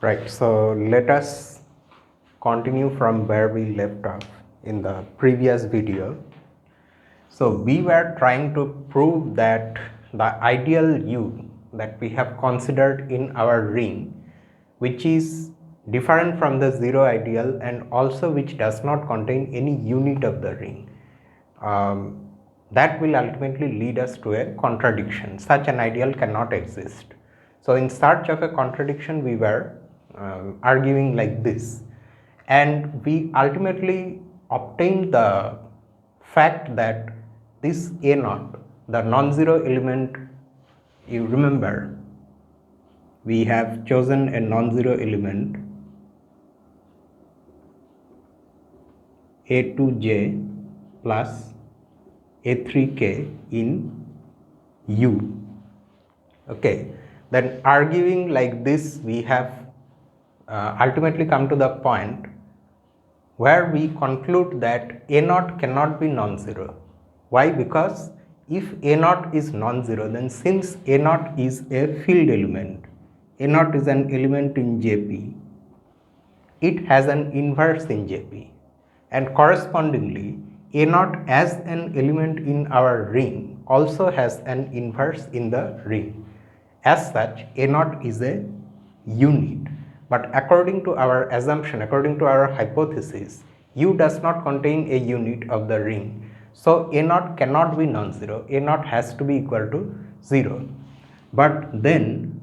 Right, so let us continue from where we left off in the previous video. So we were trying to prove that the ideal U that we have considered in our ring, which is different from the zero ideal and also which does not contain any unit of the ring, that will ultimately lead us to a contradiction. Such an ideal cannot exist. So in search of a contradiction, we were arguing like this, and we ultimately obtained the fact that this A naught, the non-zero element, you remember, we have chosen a non-zero element A2j plus A3k in U. Okay, then arguing like this, we have ultimately come to the point where we conclude that A naught cannot be non-zero. Why? Because if A naught is non-zero, then since A naught is a field element, A naught is an element in JP, it has an inverse in JP, and correspondingly A naught as an element in our ring also has an inverse in the ring. As such, A naught is a unit, but according to our assumption, according to our hypothesis, U does not contain a unit of the ring, so A naught cannot be non-zero. A naught has to be equal to 0. But then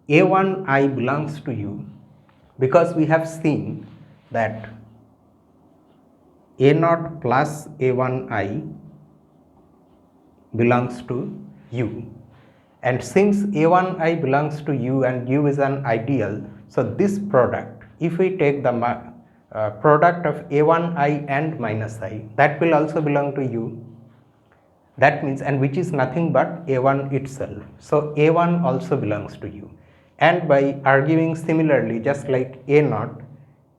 A1I belongs to U, because we have seen that A naught plus A1I belongs to U, and since A1I belongs to U and U is an ideal, so this product, if we take the product of A1I and minus I, that will also belong to U. That means, and which is nothing but A1 itself, so A1 also belongs to U. And by arguing similarly, just like A naught,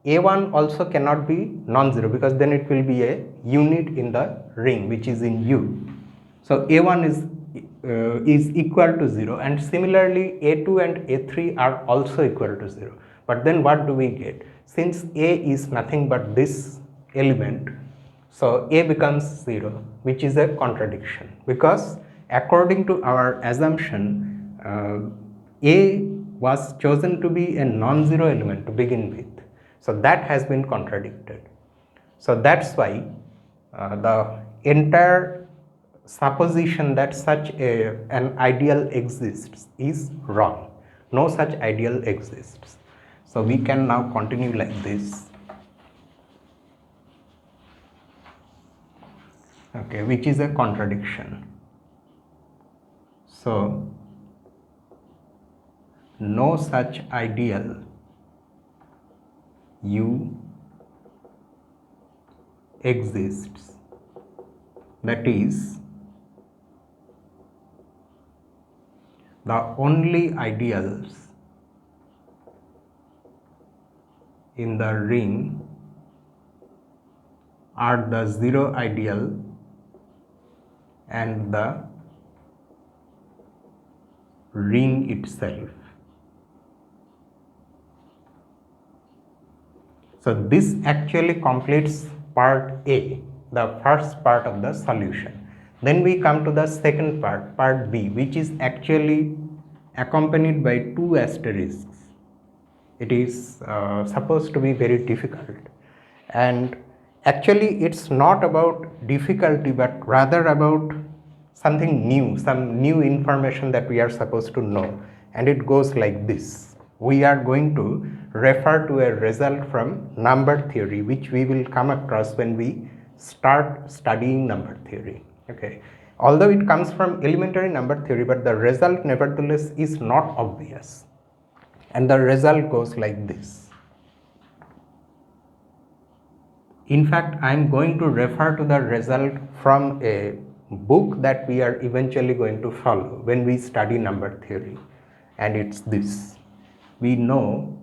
A1 also cannot be non-zero, because then it will be a unit in the ring which is in U. So A1 is equal to 0, and similarly A2 and A3 are also equal to 0. But then what do we get? Since A is nothing but this element, so A becomes 0, which is a contradiction, because according to our assumption, A was chosen to be a non-zero element to begin with. So that has been contradicted. So that's why the entire supposition that such an ideal exists is wrong. No such ideal exists. So we can now continue like this. Okay, which is a contradiction. So no such ideal U exists. That is, the only ideals in the ring are the zero ideal and the ring itself. So this actually completes part A, the first part of the solution. Then we come to the second part, part B, which is actually accompanied by 2 asterisks. It is supposed to be very difficult, and actually it's not about difficulty, but rather about something new, some new information that we are supposed to know. And it goes like this: we are going to refer to a result from number theory, which we will come across when we start studying number theory. Okay, although it comes from elementary number theory, but the result nevertheless is not obvious, and the result goes like this. In fact, I am going to refer to the result from a book that we are eventually going to follow when we study number theory, and it's this. We know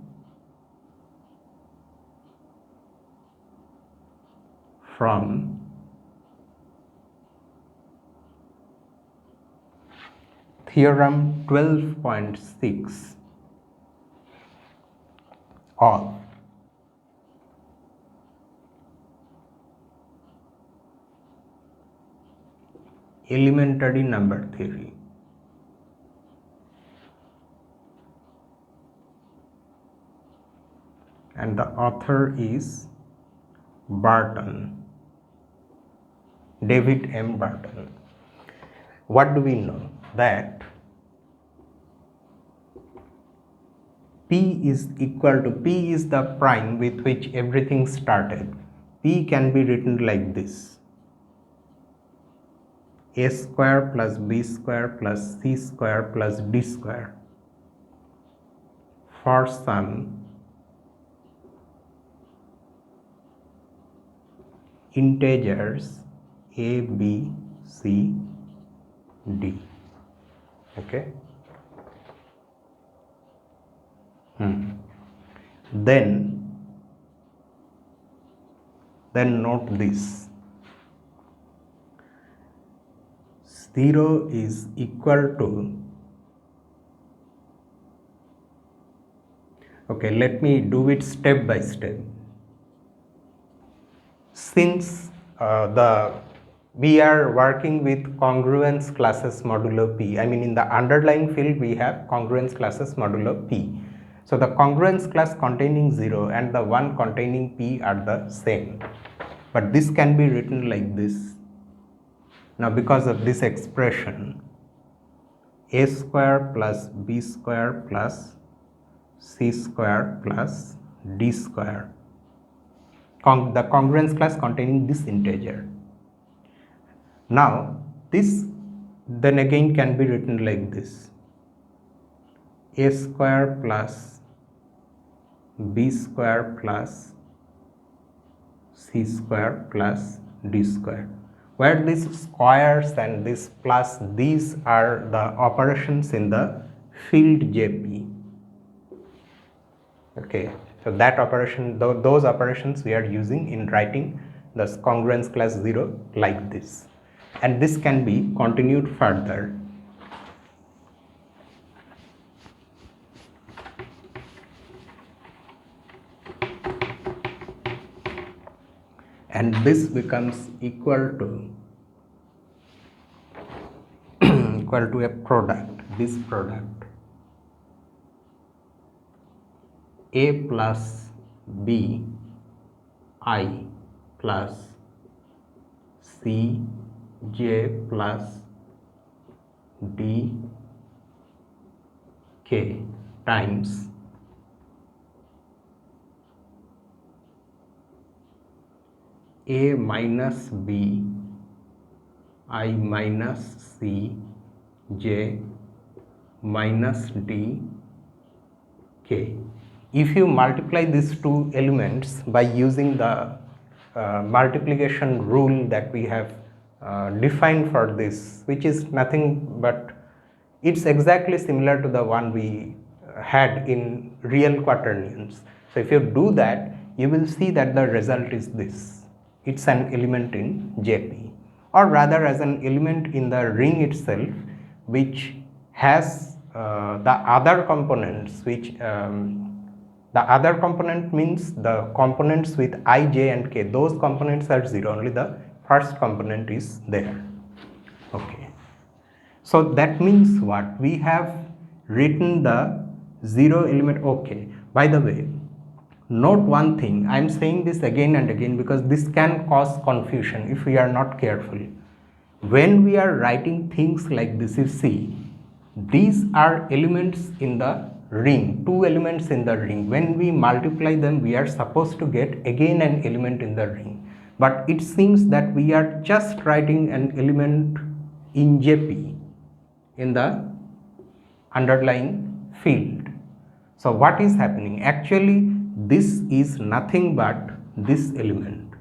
from theorem 12.6 of elementary number theory. And the author is Barton, David M. Barton. What do we know? That P is equal to, P is the prime with which everything started. P can be written like this: a square plus b square plus c square plus d square for some integers a, b, c, d. Okay. Then note this: 0 is equal to, okay, let me do it step by step. Since we are working with congruence classes modulo p, I mean in the underlying field we have congruence classes modulo p. So the congruence class containing 0 and the one containing p are the same, but this can be written like this. Now because of this expression, a square plus b square plus c square plus d square, the congruence class containing this integer. Now this then again can be written like this: a square plus b square plus c square plus d square, where these squares and this plus, these are the operations in the field Jp. Okay, so that operation, those operations we are using in writing the congruence class 0 like this, and this can be continued further. And this becomes equal to a product, this product a plus b I plus c j plus d k times a minus b I minus c j minus d k. If you multiply these two elements by using the multiplication rule that we have defined for this, which is nothing but, it's exactly similar to the one we had in real quaternions. So if you do that, you will see that the result is this. It's an element in Jp, or rather as an element in the ring itself, which has the other components, which the other component means the components with I, j and k, those components are 0, only the first component is there. Okay, so that means what? We have written the 0 element. Okay, by the way, note one thing, I am saying this again and again because this can cause confusion if we are not careful. When we are writing things like this, you see, these are elements in the ring, two elements in the ring. When we multiply them, we are supposed to get again an element in the ring. But it seems that we are just writing an element in Jp in the underlying field. So what is happening? Actually, this is nothing but this element.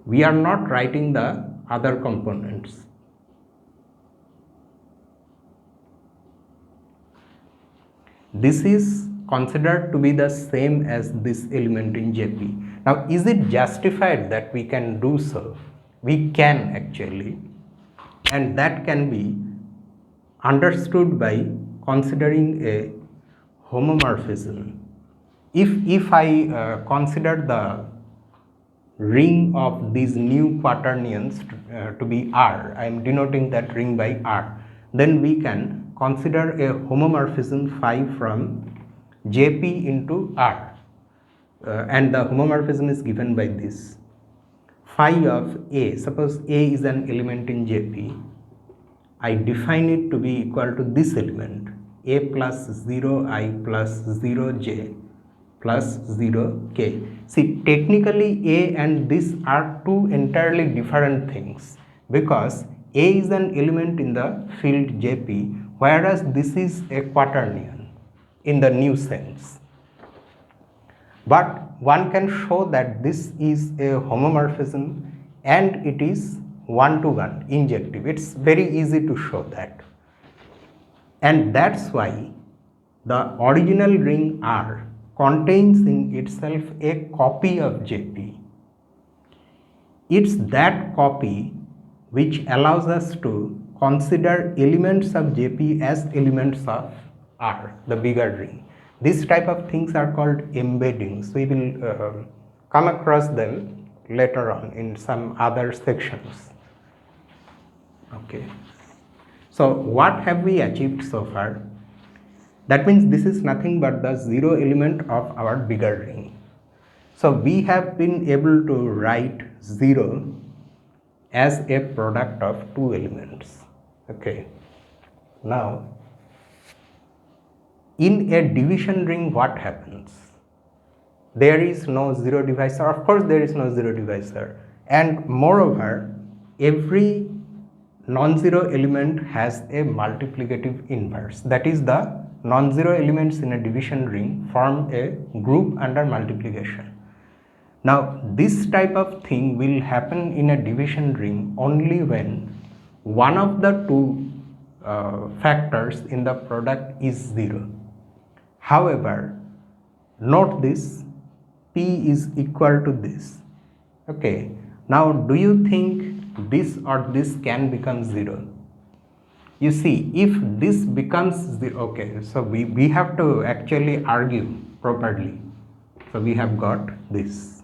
We are not writing the other components. This is considered to be the same as this element in Jp. Now, is it justified that we can do so? We can actually, and that can be understood by considering a homomorphism, if I consider the ring of these new quaternions to be R, I am denoting that ring by R, then we can consider a homomorphism phi from Jp into R, and the homomorphism is given by this phi of A. Suppose A is an element in Jp, I define it to be equal to this element A plus 0I plus 0j plus 0k. See, technically A and this are two entirely different things, because A is an element in the field Jp, whereas this is a quaternion in the new sense. But one can show that this is a homomorphism and it is one-to-one injective. It's very easy to show that. And that's why the original ring R contains in itself a copy of Jp. It's that copy which allows us to consider elements of Jp as elements of R, the bigger ring. This type of things are called embeddings. We will come across them later on in some other sections. Okay. So what have we achieved so far? That means this is nothing but the zero element of our bigger ring. So we have been able to write 0 as a product of two elements. Okay. Now, in a division ring, what happens? There is no zero divisor. Of course, there is no zero divisor. And moreover, every non-zero element has a multiplicative inverse. That is, the non-zero elements in a division ring form a group under multiplication. Now, this type of thing will happen in a division ring only when one of the two factors in the product is 0. However, note this, P is equal to this. Okay. Now, do you think this or this can become 0? You see, if this becomes 0, okay, so we have to actually argue properly. So we have got this.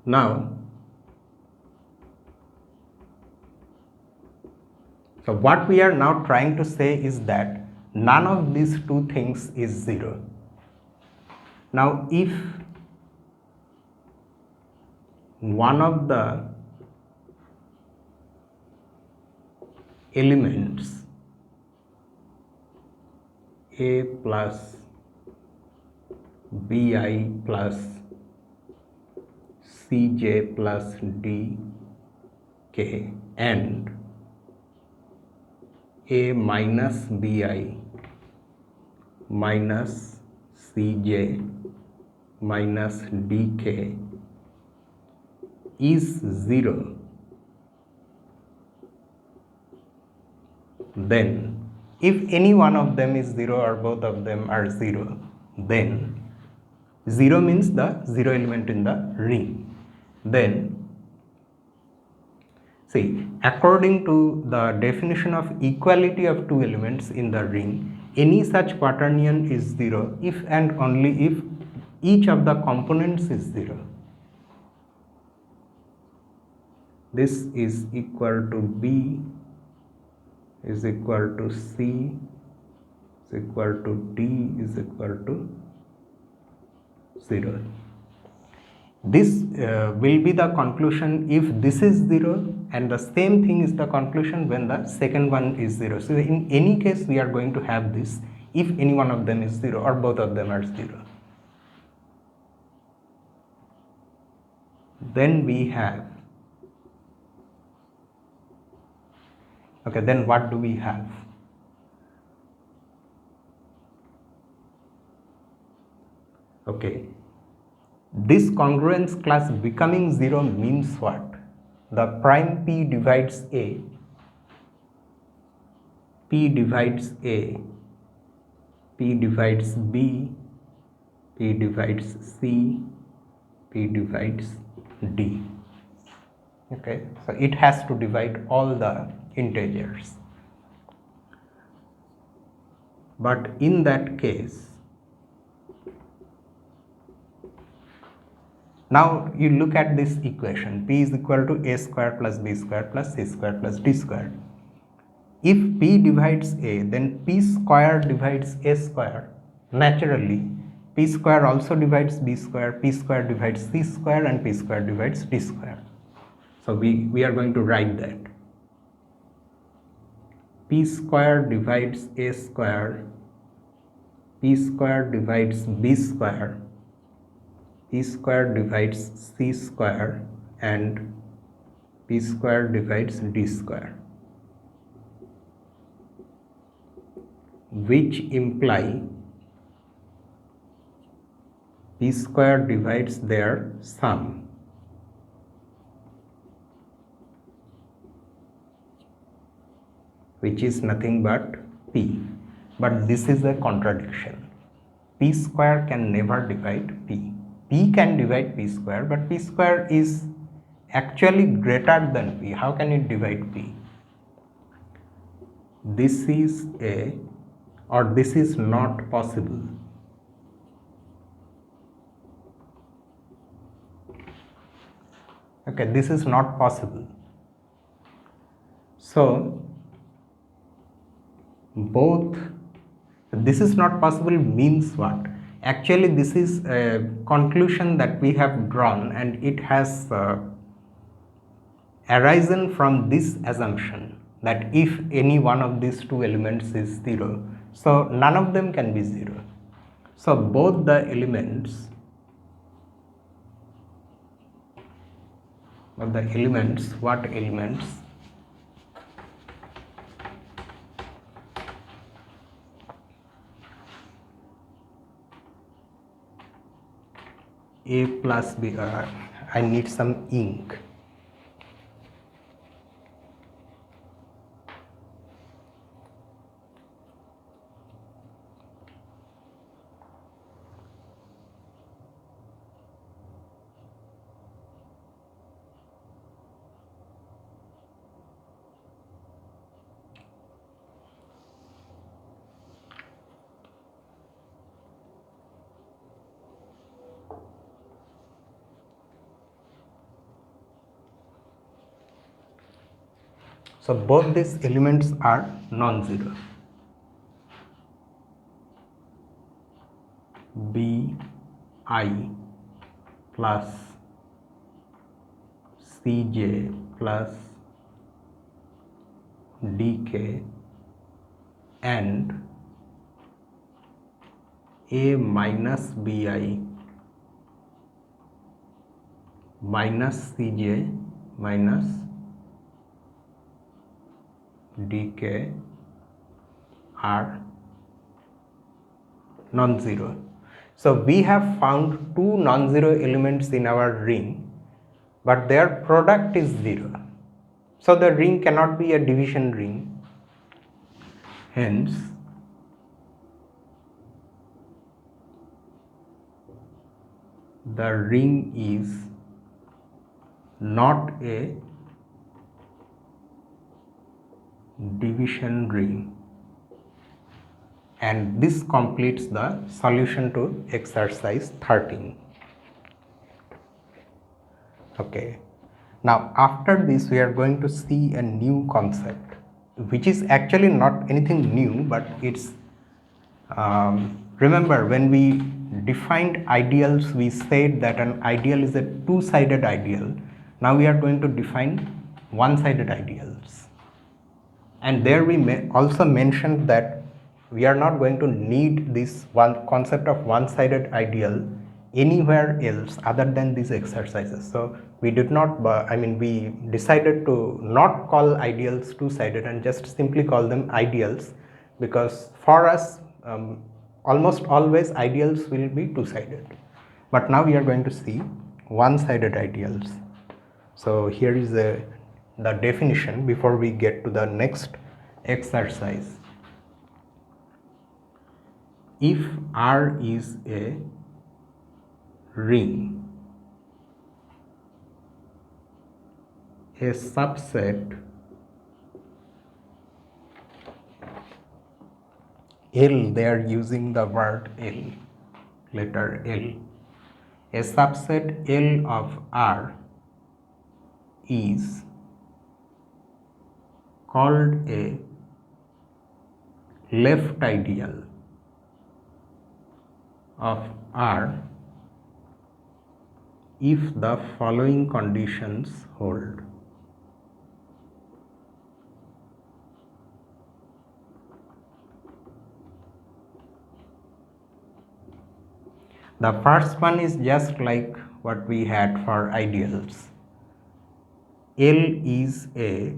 Now, so what we are now trying to say is that none of these two things is 0. Now, if one of the elements A plus Bi plus Cj plus Dk and A minus Bi minus Cj minus Dk is 0, then if any one of them is 0 or both of them are 0, then 0 means the 0 element in the ring. Then, see, according to the definition of equality of two elements in the ring, any such quaternion is 0 if and only if each of the components is 0. This is equal to B is equal to C is equal to D is equal to 0. This will be the conclusion if this is 0, and the same thing is the conclusion when the second one is 0. So in any case we are going to have this if any one of them is 0 or both of them are 0. Then we have, okay, then what do we have? Okay, this congruence class becoming 0 means what? The prime P divides A, P divides A, P divides B, P divides C, P divides D. Okay, so it has to divide all the integers. but in that case, now you look at this equation, p is equal to a square plus b square plus c square plus d square. If p divides a, then p square divides a square. Naturally, p square also divides b square, p square divides c square, and p square divides d square. So we are going to write that. P square divides a square, p square divides b square, p square divides c square, and p square divides d square, which imply p square divides their sum, which is nothing but p. But this is a contradiction. P square can never divide p. P can divide p square, but p square is actually greater than p. How can it divide p? This is a, or this is not possible. Okay, this is not possible. So both, this is not possible means what? Actually, this is a conclusion that we have drawn, and it has arisen from this assumption that if any one of these two elements is 0, so none of them can be 0. So both the elements, what elements? A plus B, I need some ink. So both these elements are non-zero. B I plus Cj plus Dk and A minus Bi minus Cj minus Dk are non-zero. So we have found two non-zero elements in our ring, but their product is 0. So the ring cannot be a division ring. Hence, the ring is not a division ring. And this completes the solution to exercise 13. Okay. Now after this we are going to see a new concept, which is actually not anything new, but it's remember when we defined ideals, we said that an ideal is a two-sided ideal. Now we are going to define one-sided ideals, and there we also mentioned that we are not going to need this one concept of one-sided ideal anywhere else other than these exercises. So we did not, we decided to not call ideals two-sided and just simply call them ideals, because for us almost always ideals will be two-sided. But now we are going to see one-sided ideals. So here is the definition before we get to the next exercise. If R is a ring, a subset L, they are using the word L, letter L. A subset L of R is called a left ideal of R if the following conditions hold. The first one is just like what we had for ideals. L is a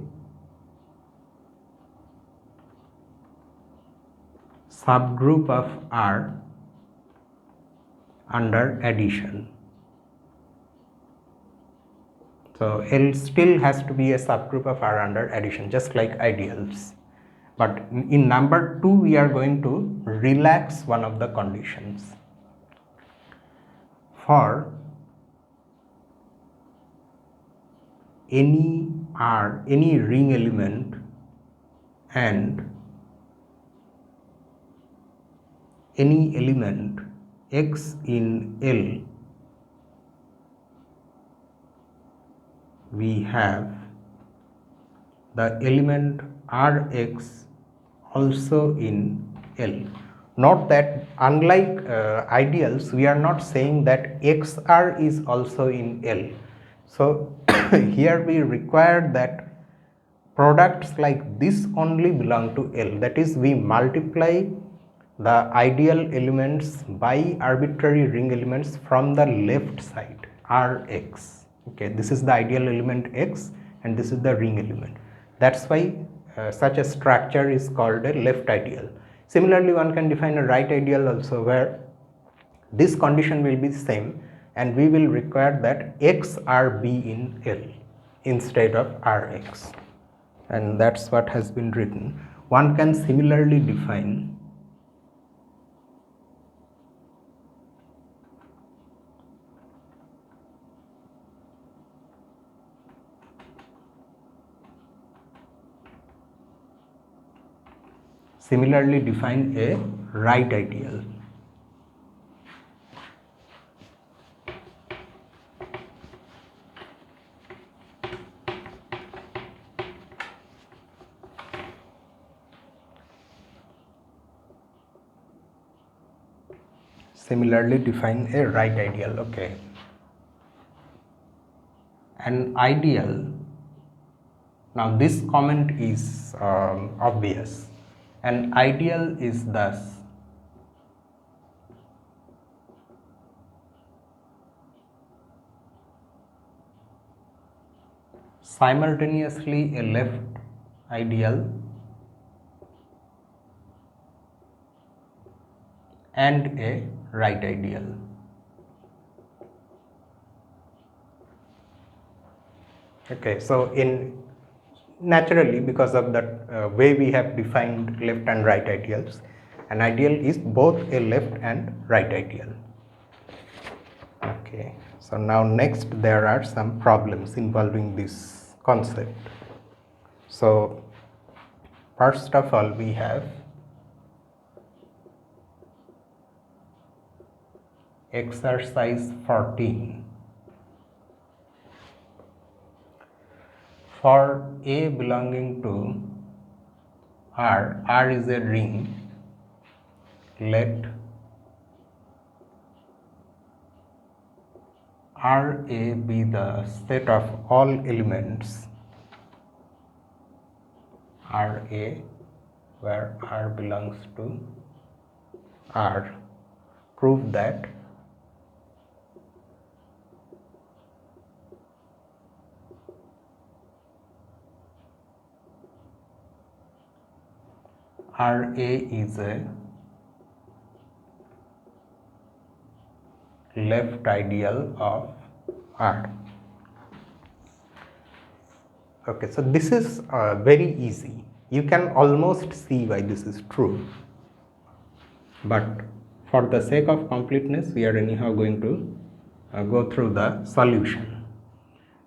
subgroup of R under addition. So L still has to be a subgroup of R under addition, just like ideals. But in number 2, we are going to relax one of the conditions. For any R, any ring element and any element X in L, we have the element Rx also in L. Note that unlike ideals, we are not saying that XR is also in L. So here we require that products like this only belong to L. That is, we multiply the ideal elements by arbitrary ring elements from the left side, Rx. Okay, this is the ideal element X and this is the ring element. That's why such a structure is called a left ideal. Similarly, one can define a right ideal also, where this condition will be the same and we will require that XR be in L instead of Rx, and that's what has been written. One can similarly define a right ideal. Okay. An ideal, now this comment is obvious. An ideal is thus simultaneously a left ideal and a right ideal. Okay, so naturally, because of that way we have defined left and right ideals, an ideal is both a left and right ideal. Okay, so now next there are some problems involving this concept. So first of all, we have exercise 14. For A belonging to R is a ring, let RA be the set of all elements RA where R belongs to R. Prove that RA is a left ideal of R. Okay, so this is very easy. You can almost see why this is true, but for the sake of completeness, we are anyhow going to go through the solution.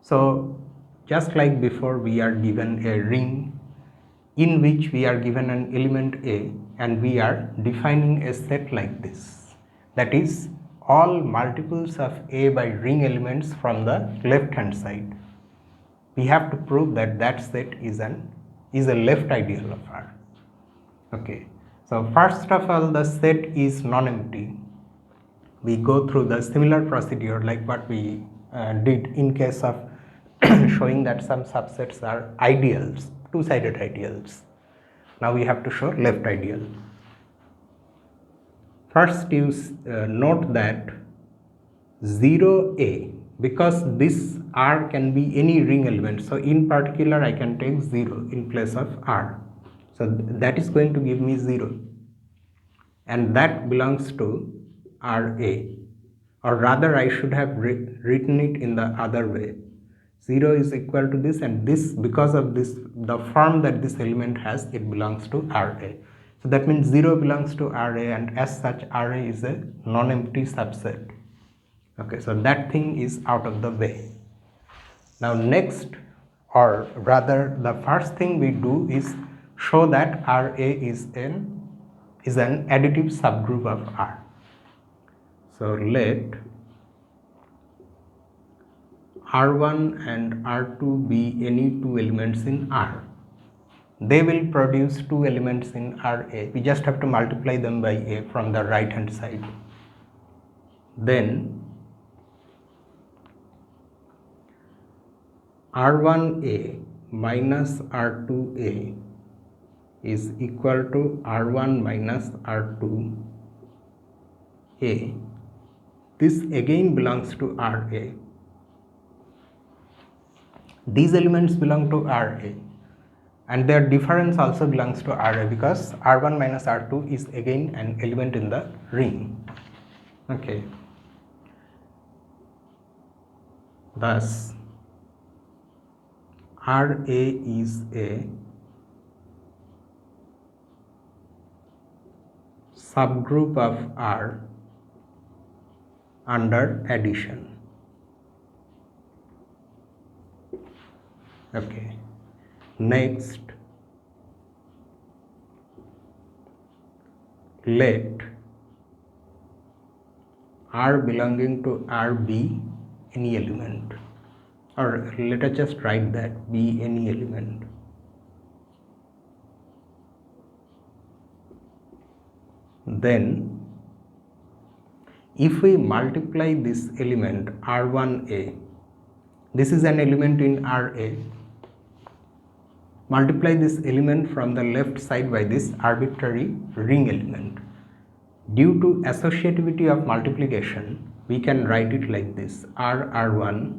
So just like before, we are given a ring in which we are given an element A and we are defining a set like this, that is all multiples of A by ring elements from the left hand side. We have to prove that that set is a left ideal of R. Okay, so first of all, the set is non-empty. We go through the similar procedure like what we did in case of showing that some subsets are ideals, two-sided ideals. Now we have to show left ideal. First you note that 0A, because this R can be any ring element, so in particular I can take 0 in place of R, so that is going to give me 0, and that belongs to RA, or rather I should have written it in the other way. 0 is equal to this, and this, because of this, the form that this element has, it belongs to RA. So that means 0 belongs to RA, and as such RA is a non-empty subset. Okay, so that thing is out of the way. Now next, or rather the first thing we do is show that RA is an additive subgroup of R. So let R1 and R2 be any two elements in R. They will produce two elements in RA. We just have to multiply them by A from the right hand side. Then R1A minus R2A is equal to R1 minus R2A. This again belongs to RA. These elements belong to RA, and their difference also belongs to RA, because R1 minus R2 is again an element in the ring. Okay. Thus RA is a subgroup of R under addition. Okay. Next, let R belonging to R be any element, or let us just write that be any element. Then if we multiply this element R1A, this is an element in RA, multiply this element from the left side by this arbitrary ring element. Due to associativity of multiplication, we can write it like this, R1A,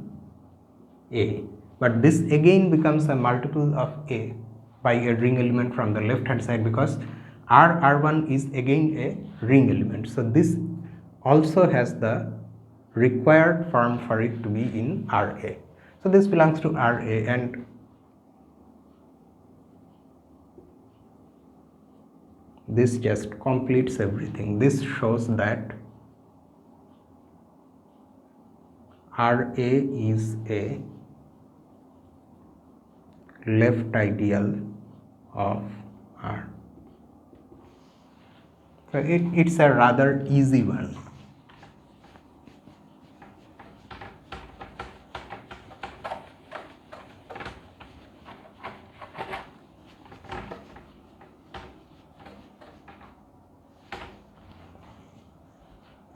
but this again becomes a multiple of A by a ring element from the left hand side, because R1 is again a ring element. So this also has the required form for it to be in RA. So this belongs to RA, and this just completes everything. This shows that RA is a left ideal of R. So it's a rather easy one.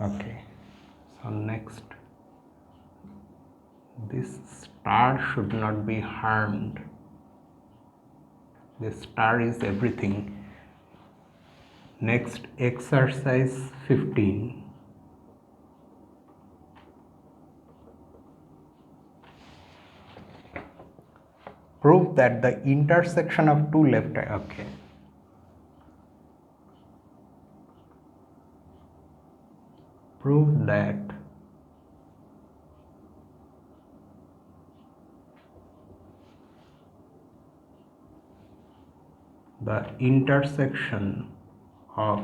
Okay, so next, this star should not be harmed. This star is everything. Next, exercise 15. Prove that the intersection of two left, okay. Prove that the intersection of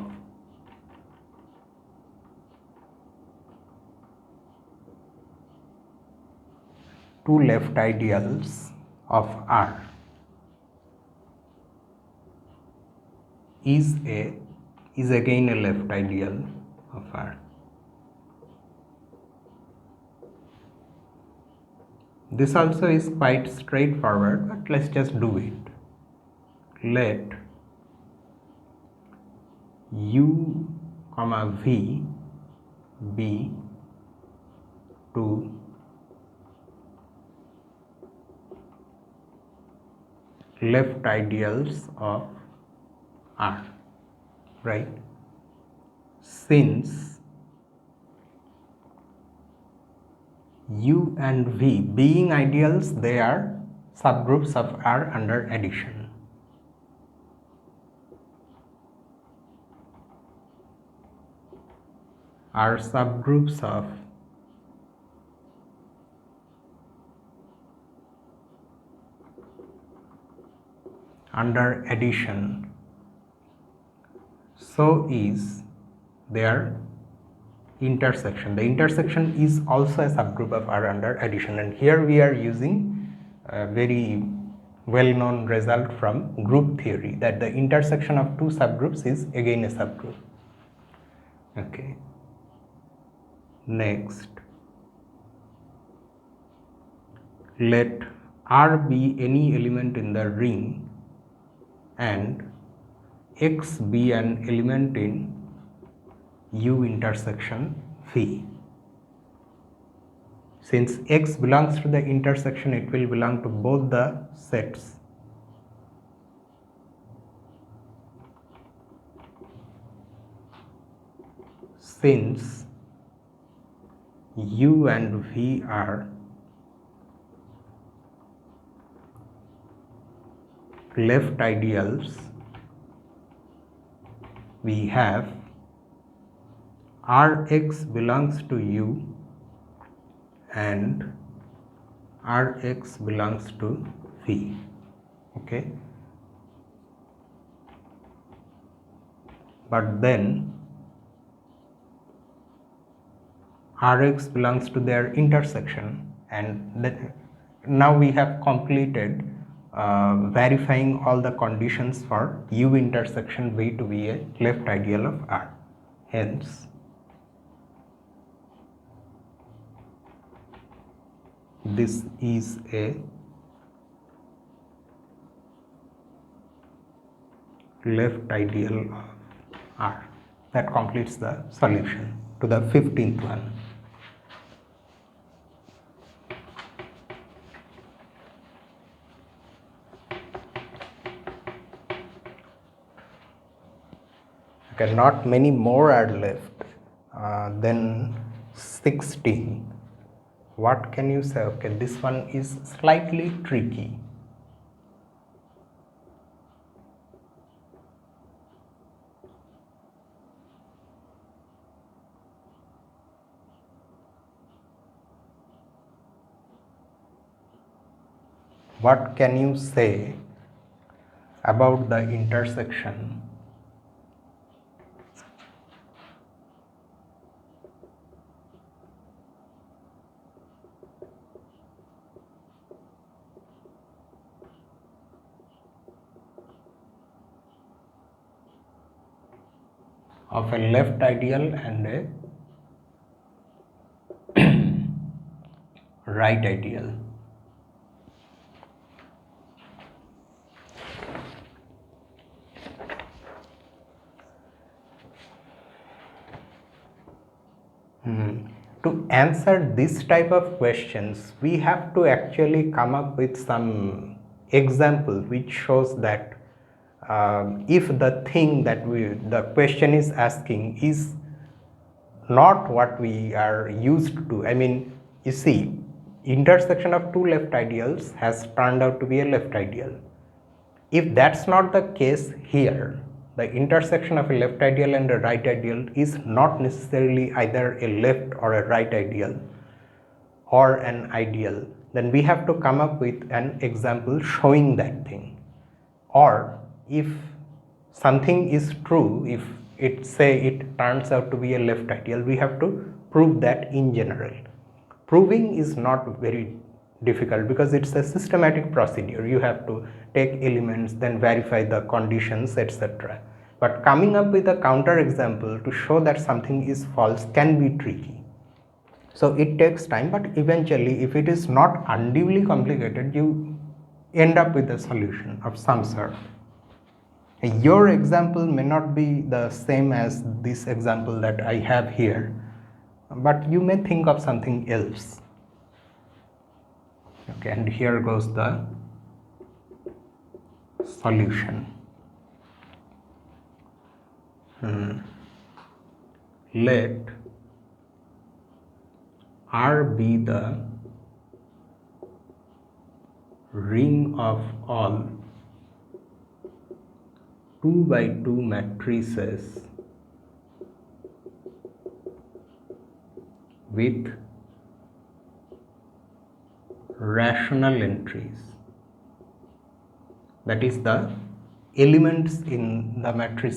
two left ideals of R is again a left ideal of R. This also is quite straightforward, but let's just do it. Let U, V be two left ideals of R, right? Since U and V being ideals, they are subgroups of R under addition. Are subgroups of under addition, so is their intersection. The intersection is also a subgroup of R under addition, and here we are using a very well-known result from group theory, that the intersection of two subgroups is again a subgroup. Okay. Next, let R be any element in the ring and X be an element in U intersection V. Since X belongs to the intersection, it will belong to both the sets. Since U and V are left ideals, we have Rx belongs to U and Rx belongs to V. Okay, but then Rx belongs to their intersection, and now we have completed verifying all the conditions for U intersection V to be a left ideal of R. Hence, this is a left ideal of R. That completes the solution to the 15th one. Okay, not many more are left. Then 16. What can you say? Okay, this one is slightly tricky. What can you say about the intersection of a left ideal and a right ideal? To answer this type of questions, we have to actually come up with some example which shows that if the thing that the question is asking is not what we are used to. I mean, you see, intersection of two left ideals has turned out to be a left ideal. If that's not the case here, the intersection of a left ideal and a right ideal is not necessarily either a left or a right ideal or an ideal, then we have to come up with an example showing that thing. Or if something is true, if it turns out to be a left ideal, we have to prove that in general. Proving is not very difficult because it's a systematic procedure. You have to take elements, then verify the conditions, etc. But coming up with a counter example to show that something is false can be tricky. So it takes time, but eventually if it is not unduly complicated, you end up with a solution of some sort. Your example may not be the same as this example that I have here, but you may think of something else. Okay, and here goes the solution. Let R be the ring of all 2 by 2 matrices with rational entries. That is, the elements in the matrix